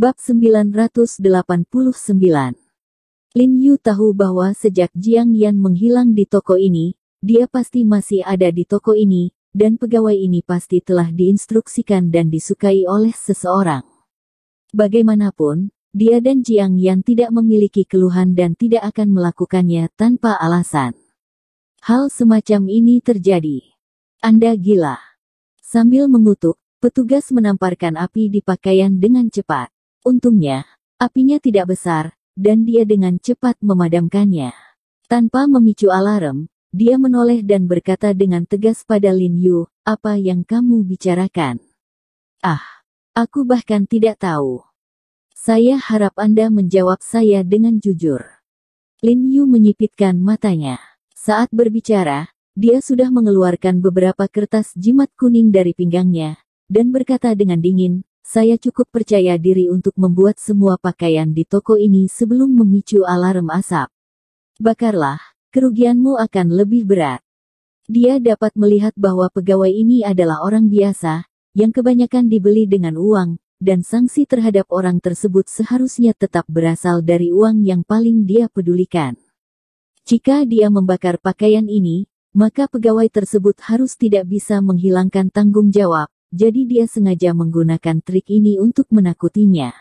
Bab 989. Lin Yu tahu bahwa sejak Jiang Yan menghilang di toko ini, dia pasti masih ada di toko ini, dan pegawai ini pasti telah diinstruksikan dan disukai oleh seseorang. Bagaimanapun, dia dan Jiang Yan tidak memiliki keluhan dan tidak akan melakukannya tanpa alasan. Hal semacam ini terjadi. Anda gila. Sambil mengutuk, petugas menamparkan api di pakaian dengan cepat. Untungnya, apinya tidak besar, dan dia dengan cepat memadamkannya. Tanpa memicu alarm, dia menoleh dan berkata dengan tegas pada Lin Yu, "Apa yang kamu bicarakan?" "Ah, aku bahkan tidak tahu. Saya harap Anda menjawab saya dengan jujur." Lin Yu menyipitkan matanya. Saat berbicara, dia sudah mengeluarkan beberapa kertas jimat kuning dari pinggangnya, dan berkata dengan dingin, "Saya cukup percaya diri untuk membuat semua pakaian di toko ini sebelum memicu alarm asap. Bakarlah, kerugianmu akan lebih berat." Dia dapat melihat bahwa pegawai ini adalah orang biasa, yang kebanyakan dibeli dengan uang, dan sanksi terhadap orang tersebut seharusnya tetap berasal dari uang yang paling dia pedulikan. Jika dia membakar pakaian ini, maka pegawai tersebut harus tidak bisa menghilangkan tanggung jawab. Jadi dia sengaja menggunakan trik ini untuk menakutinya.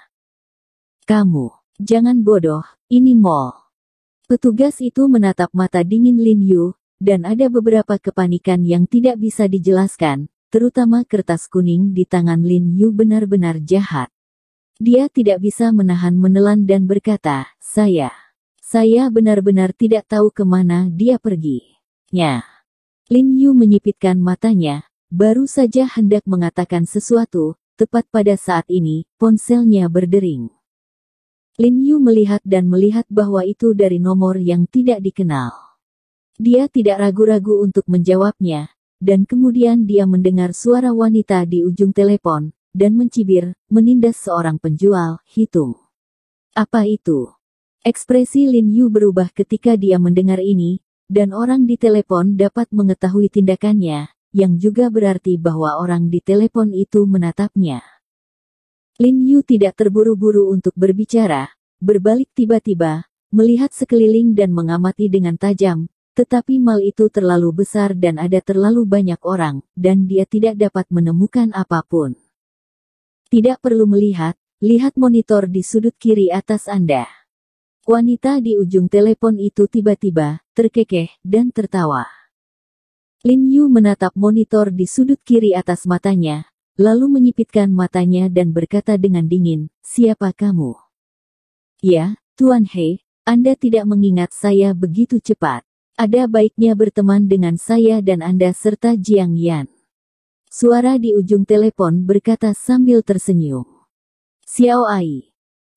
"Kamu, jangan bodoh, ini mall." Petugas itu menatap mata dingin Lin Yu, dan ada beberapa kepanikan yang tidak bisa dijelaskan, terutama kertas kuning di tangan Lin Yu benar-benar jahat. Dia tidak bisa menelan dan berkata, Saya benar-benar tidak tahu kemana dia pergi." "Nya." Lin Yu menyipitkan matanya. Baru saja hendak mengatakan sesuatu, tepat pada saat ini, ponselnya berdering. Lin Yu melihat bahwa itu dari nomor yang tidak dikenal. Dia tidak ragu-ragu untuk menjawabnya, dan kemudian dia mendengar suara wanita di ujung telepon, dan mencibir, menindas seorang penjual, "Hitung." "Apa itu?" Ekspresi Lin Yu berubah ketika dia mendengar ini, dan orang di telepon dapat mengetahui tindakannya, yang juga berarti bahwa orang di telepon itu menatapnya. Lin Yu tidak terburu-buru untuk berbicara, berbalik tiba-tiba, melihat sekeliling dan mengamati dengan tajam, tetapi mal itu terlalu besar dan ada terlalu banyak orang, dan dia tidak dapat menemukan apapun. "Tidak perlu melihat, lihat monitor di sudut kiri atas Anda." Wanita di ujung telepon itu tiba-tiba terkekeh dan tertawa. Lin Yu menatap monitor di sudut kiri atas matanya, lalu menyipitkan matanya dan berkata dengan dingin, "Siapa kamu?" "Ya, Tuan He, Anda tidak mengingat saya begitu cepat. Ada baiknya berteman dengan saya dan Anda serta Jiang Yan." Suara di ujung telepon berkata sambil tersenyum. "Xiao Ai."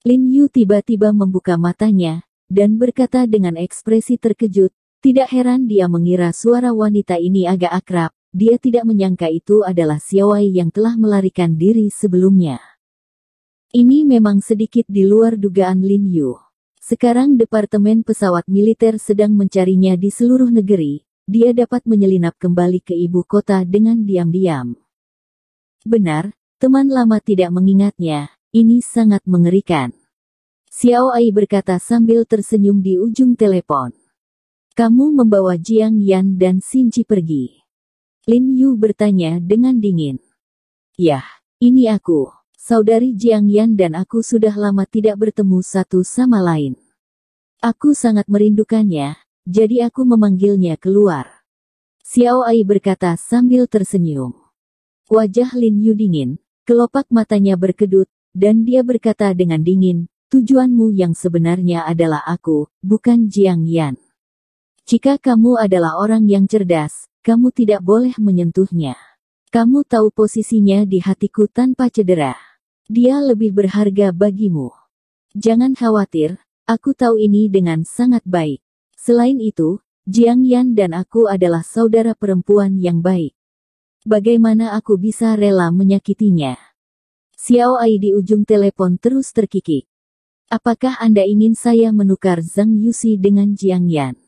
Lin Yu tiba-tiba membuka matanya, dan berkata dengan ekspresi terkejut, tidak heran dia mengira suara wanita ini agak akrab, dia tidak menyangka itu adalah Xiao Ai yang telah melarikan diri sebelumnya. Ini memang sedikit di luar dugaan Lin Yu. Sekarang Departemen Pesawat Militer sedang mencarinya di seluruh negeri, dia dapat menyelinap kembali ke ibu kota dengan diam-diam. Benar, teman lama tidak mengingatnya, ini sangat mengerikan. Xiao Ai berkata sambil tersenyum di ujung telepon. "Kamu membawa Jiang Yan dan Xinji pergi?" Lin Yu bertanya dengan dingin. "Yah, ini aku. Saudari Jiang Yan dan aku sudah lama tidak bertemu satu sama lain. Aku sangat merindukannya, jadi aku memanggilnya keluar." Xiao Ai berkata sambil tersenyum. Wajah Lin Yu dingin, kelopak matanya berkedut, dan dia berkata dengan dingin, "Tujuanmu yang sebenarnya adalah aku, bukan Jiang Yan. Jika kamu adalah orang yang cerdas, kamu tidak boleh menyentuhnya. Kamu tahu posisinya di hatiku tanpa cedera. Dia lebih berharga bagimu. Jangan khawatir, aku tahu ini dengan sangat baik. Selain itu, Jiang Yan dan aku adalah saudara perempuan yang baik. Bagaimana aku bisa rela menyakitinya?" Xiao Ai di ujung telepon terus terkikik. "Apakah Anda ingin saya menukar Zhang Yuxi dengan Jiang Yan?"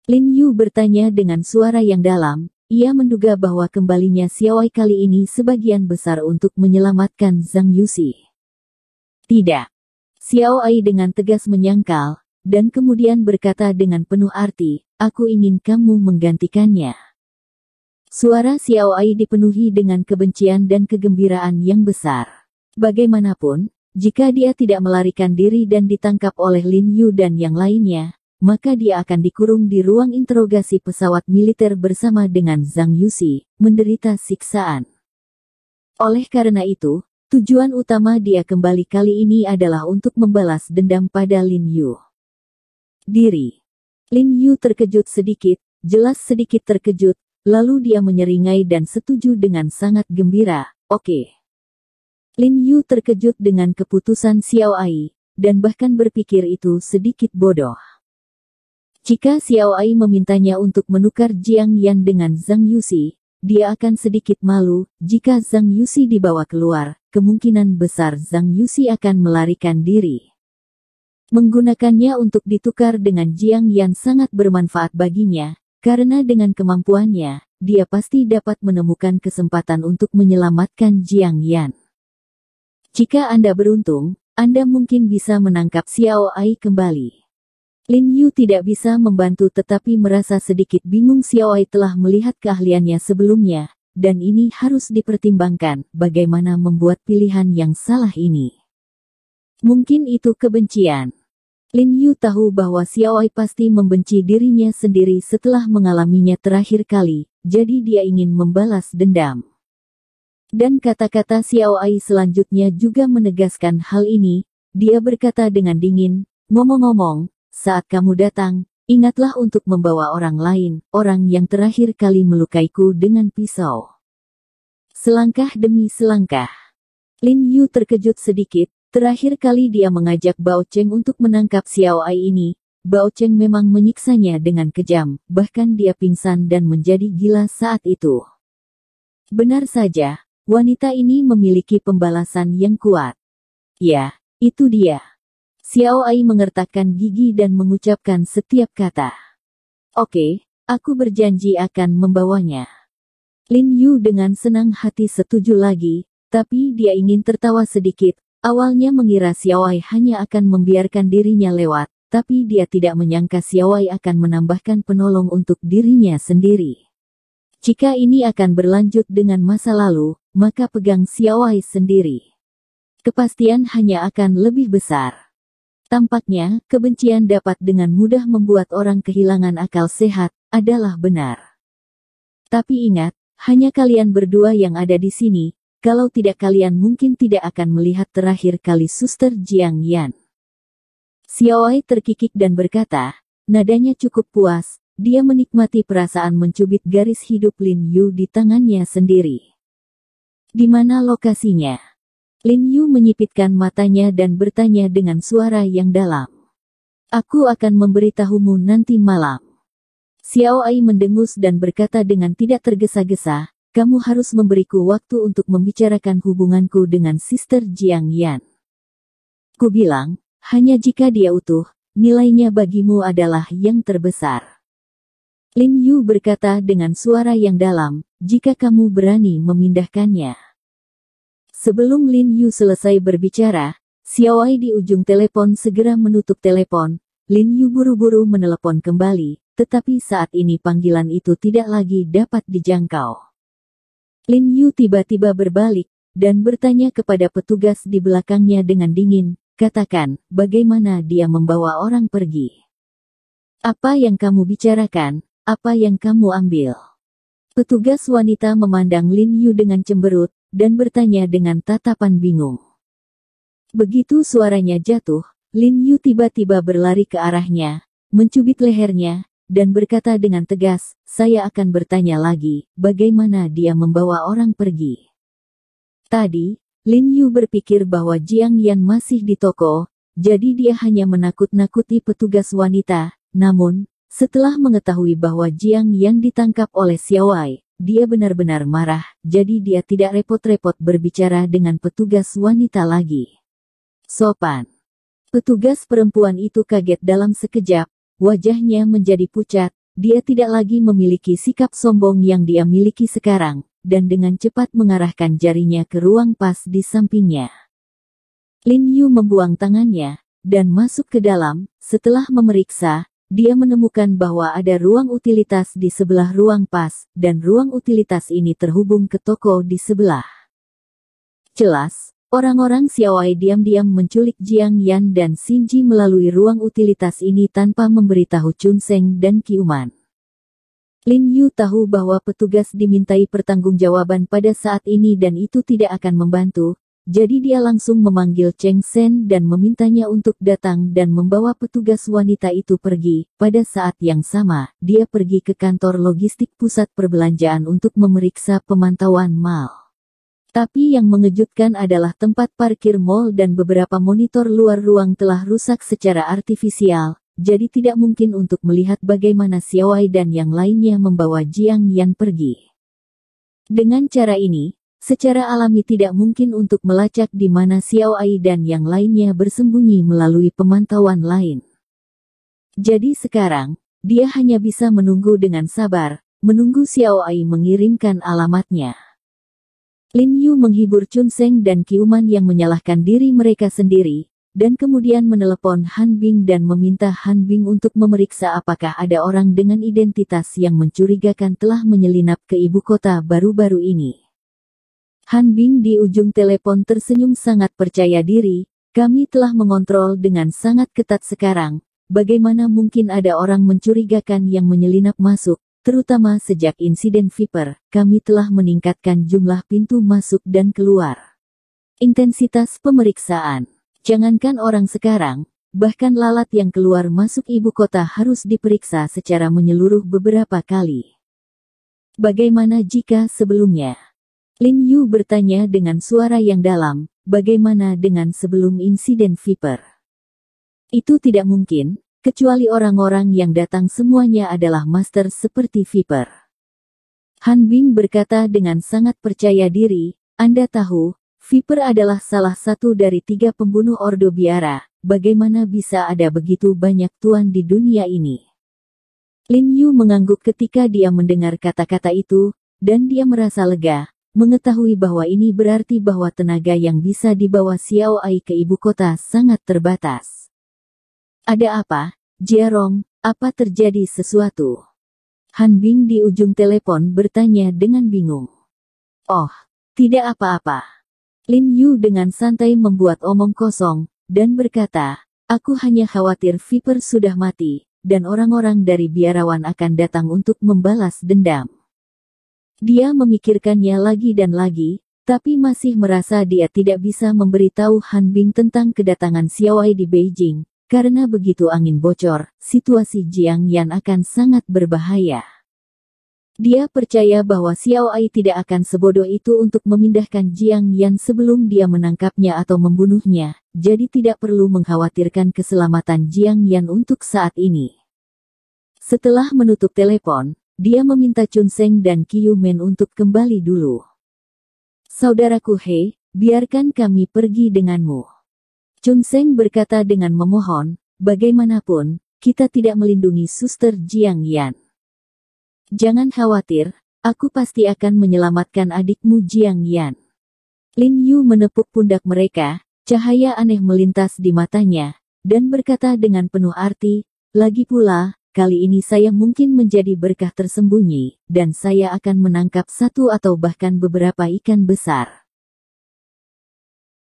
Lin Yu bertanya dengan suara yang dalam, ia menduga bahwa kembalinya Xiao Ai kali ini sebagian besar untuk menyelamatkan Zhang Yuxi. Tidak. Xiao Ai dengan tegas menyangkal, dan kemudian berkata dengan penuh arti, aku ingin kamu menggantikannya. Suara Xiao Ai dipenuhi dengan kebencian dan kegembiraan yang besar. Bagaimanapun, jika dia tidak melarikan diri dan ditangkap oleh Lin Yu dan yang lainnya, maka dia akan dikurung di ruang interogasi pesawat militer bersama dengan Zhang Yuxi, menderita siksaan. Oleh karena itu, tujuan utama dia kembali kali ini adalah untuk membalas dendam pada Lin Yu. Lin Yu terkejut sedikit, jelas sedikit terkejut, lalu dia menyeringai dan setuju dengan sangat gembira, oke. Lin Yu terkejut dengan keputusan Xiao Ai, dan bahkan berpikir itu sedikit bodoh. Jika Xiao Ai memintanya untuk menukar Jiang Yan dengan Zhang Yuxi, dia akan sedikit malu. Jika Zhang Yuxi dibawa keluar, kemungkinan besar Zhang Yuxi akan melarikan diri. Menggunakannya untuk ditukar dengan Jiang Yan sangat bermanfaat baginya, karena dengan kemampuannya, dia pasti dapat menemukan kesempatan untuk menyelamatkan Jiang Yan. Jika Anda beruntung, Anda mungkin bisa menangkap Xiao Ai kembali. Lin Yu tidak bisa membantu tetapi merasa sedikit bingung. Xiao Ai telah melihat keahliannya sebelumnya, dan ini harus dipertimbangkan, bagaimana membuat pilihan yang salah ini. Mungkin itu kebencian. Lin Yu tahu bahwa Xiao Ai pasti membenci dirinya sendiri setelah mengalaminya terakhir kali, jadi dia ingin membalas dendam. Dan kata-kata Xiao Ai selanjutnya juga menegaskan hal ini. Dia berkata dengan dingin, ngomong-ngomong, saat kamu datang, ingatlah untuk membawa orang lain, orang yang terakhir kali melukaiku dengan pisau. Selangkah demi selangkah. Lin Yu terkejut sedikit, terakhir kali dia mengajak Bao Cheng untuk menangkap Xiao Ai ini, Bao Cheng memang menyiksanya dengan kejam, bahkan dia pingsan dan menjadi gila saat itu. Benar saja, wanita ini memiliki pembalasan yang kuat. Ya, itu dia. Xiao Ai mengertakkan gigi dan mengucapkan setiap kata. Oke, aku berjanji akan membawanya. Lin Yu dengan senang hati setuju lagi, tapi dia ingin tertawa sedikit. Awalnya mengira Xiao Ai hanya akan membiarkan dirinya lewat, tapi dia tidak menyangka Xiao Ai akan menambahkan penolong untuk dirinya sendiri. Jika ini akan berlanjut dengan masa lalu, maka pegang Xiao Ai sendiri. Kepastian hanya akan lebih besar. Tampaknya, kebencian dapat dengan mudah membuat orang kehilangan akal sehat, adalah benar. Tapi ingat, hanya kalian berdua yang ada di sini, kalau tidak kalian mungkin tidak akan melihat terakhir kali Suster Jiang Yan. Xiao Ai terkikik dan berkata, nadanya cukup puas, dia menikmati perasaan mencubit garis hidup Lin Yu di tangannya sendiri. Di mana lokasinya? Lin Yu menyipitkan matanya dan bertanya dengan suara yang dalam. Aku akan memberitahumu nanti malam. Xiao Ai mendengus dan berkata dengan tidak tergesa-gesa, kamu harus memberiku waktu untuk membicarakan hubunganku dengan Sister Jiang Yan. Ku bilang, hanya jika dia utuh, nilainya bagimu adalah yang terbesar. Lin Yu berkata dengan suara yang dalam, jika kamu berani memindahkannya. Sebelum Lin Yu selesai berbicara, Xiao Ai di ujung telepon segera menutup telepon. Lin Yu buru-buru menelepon kembali, tetapi saat ini panggilan itu tidak lagi dapat dijangkau. Lin Yu tiba-tiba berbalik, dan bertanya kepada petugas di belakangnya dengan dingin, katakan, bagaimana dia membawa orang pergi? Apa yang kamu bicarakan, apa yang kamu ambil? Petugas wanita memandang Lin Yu dengan cemberut, dan bertanya dengan tatapan bingung. Begitu suaranya jatuh, Lin Yu tiba-tiba berlari ke arahnya, mencubit lehernya, dan berkata dengan tegas, saya akan bertanya lagi, bagaimana dia membawa orang pergi. Tadi, Lin Yu berpikir bahwa Jiang Yan masih di toko, jadi dia hanya menakut-nakuti petugas wanita, namun, setelah mengetahui bahwa Jiang Yan ditangkap oleh Xiao Ai, dia benar-benar marah, jadi dia tidak repot-repot berbicara dengan petugas wanita lagi. Sopan. Petugas perempuan itu kaget dalam sekejap, wajahnya menjadi pucat, dia tidak lagi memiliki sikap sombong yang dia miliki sekarang, dan dengan cepat mengarahkan jarinya ke ruang pas di sampingnya. Lin Yu membuang tangannya dan masuk ke dalam. Setelah memeriksa, dia menemukan bahwa ada ruang utilitas di sebelah ruang pas, dan ruang utilitas ini terhubung ke toko di sebelah. Jelas, orang-orang Xiaowei diam-diam menculik Jiang Yan dan Xinji melalui ruang utilitas ini tanpa memberitahu Chun Seng dan Qiuman. Lin Yu tahu bahwa petugas dimintai pertanggungjawaban pada saat ini dan itu tidak akan membantu. Jadi dia langsung memanggil Cheng Sen dan memintanya untuk datang dan membawa petugas wanita itu pergi. Pada saat yang sama, dia pergi ke kantor logistik pusat perbelanjaan untuk memeriksa pemantauan mal. Tapi yang mengejutkan adalah tempat parkir mal dan beberapa monitor luar ruang telah rusak secara artifisial, jadi tidak mungkin untuk melihat bagaimana Xiaowei dan yang lainnya membawa Jiang Yan pergi. Dengan cara ini, secara alami tidak mungkin untuk melacak di mana Xiaowei dan yang lainnya bersembunyi melalui pemantauan lain. Jadi sekarang, dia hanya bisa menunggu dengan sabar, menunggu Xiaowei mengirimkan alamatnya. Lin Yu menghibur Chun Seng dan Qiuman yang menyalahkan diri mereka sendiri, dan kemudian menelepon Han Bing dan meminta Han Bing untuk memeriksa apakah ada orang dengan identitas yang mencurigakan telah menyelinap ke ibu kota baru-baru ini. Han Bing di ujung telepon tersenyum sangat percaya diri, kami telah mengontrol dengan sangat ketat sekarang, bagaimana mungkin ada orang mencurigakan yang menyelinap masuk, terutama sejak insiden Viper, kami telah meningkatkan jumlah pintu masuk dan keluar. Intensitas pemeriksaan, jangankan orang sekarang, bahkan lalat yang keluar masuk ibu kota harus diperiksa secara menyeluruh beberapa kali. Bagaimana jika sebelumnya? Lin Yu bertanya dengan suara yang dalam, bagaimana dengan sebelum insiden Viper? Itu tidak mungkin, kecuali orang-orang yang datang semuanya adalah master seperti Viper. Han Bing berkata dengan sangat percaya diri, Anda tahu, Viper adalah salah satu dari 3 pembunuh Ordo Biara, bagaimana bisa ada begitu banyak tuan di dunia ini? Lin Yu mengangguk ketika dia mendengar kata-kata itu, dan dia merasa lega. Mengetahui bahwa ini berarti bahwa tenaga yang bisa dibawa Xiaowei ke ibu kota sangat terbatas. Ada apa, Jiarong? Apa terjadi sesuatu? Han Bing di ujung telepon bertanya dengan bingung. Oh, tidak apa-apa. Lin Yu dengan santai membuat omong kosong, dan berkata, aku hanya khawatir Viper sudah mati, dan orang-orang dari biarawan akan datang untuk membalas dendam. Dia memikirkannya lagi dan lagi, tapi masih merasa dia tidak bisa memberitahu Han Bing tentang kedatangan Xiaowei di Beijing, karena begitu angin bocor, situasi Jiang Yan akan sangat berbahaya. Dia percaya bahwa Xiaowei tidak akan sebodoh itu untuk memindahkan Jiang Yan sebelum dia menangkapnya atau membunuhnya, jadi tidak perlu mengkhawatirkan keselamatan Jiang Yan untuk saat ini. Setelah menutup telepon, dia meminta Chun Seng dan Qiuman untuk kembali dulu. Saudaraku He, biarkan kami pergi denganmu. Chun Seng berkata dengan memohon, bagaimanapun, kita tidak melindungi suster Jiang Yan. Jangan khawatir, aku pasti akan menyelamatkan adikmu Jiang Yan. Lin Yu menepuk pundak mereka, cahaya aneh melintas di matanya, dan berkata dengan penuh arti, lagi pula, kali ini saya mungkin menjadi berkah tersembunyi, dan saya akan menangkap 1 atau bahkan beberapa ikan besar.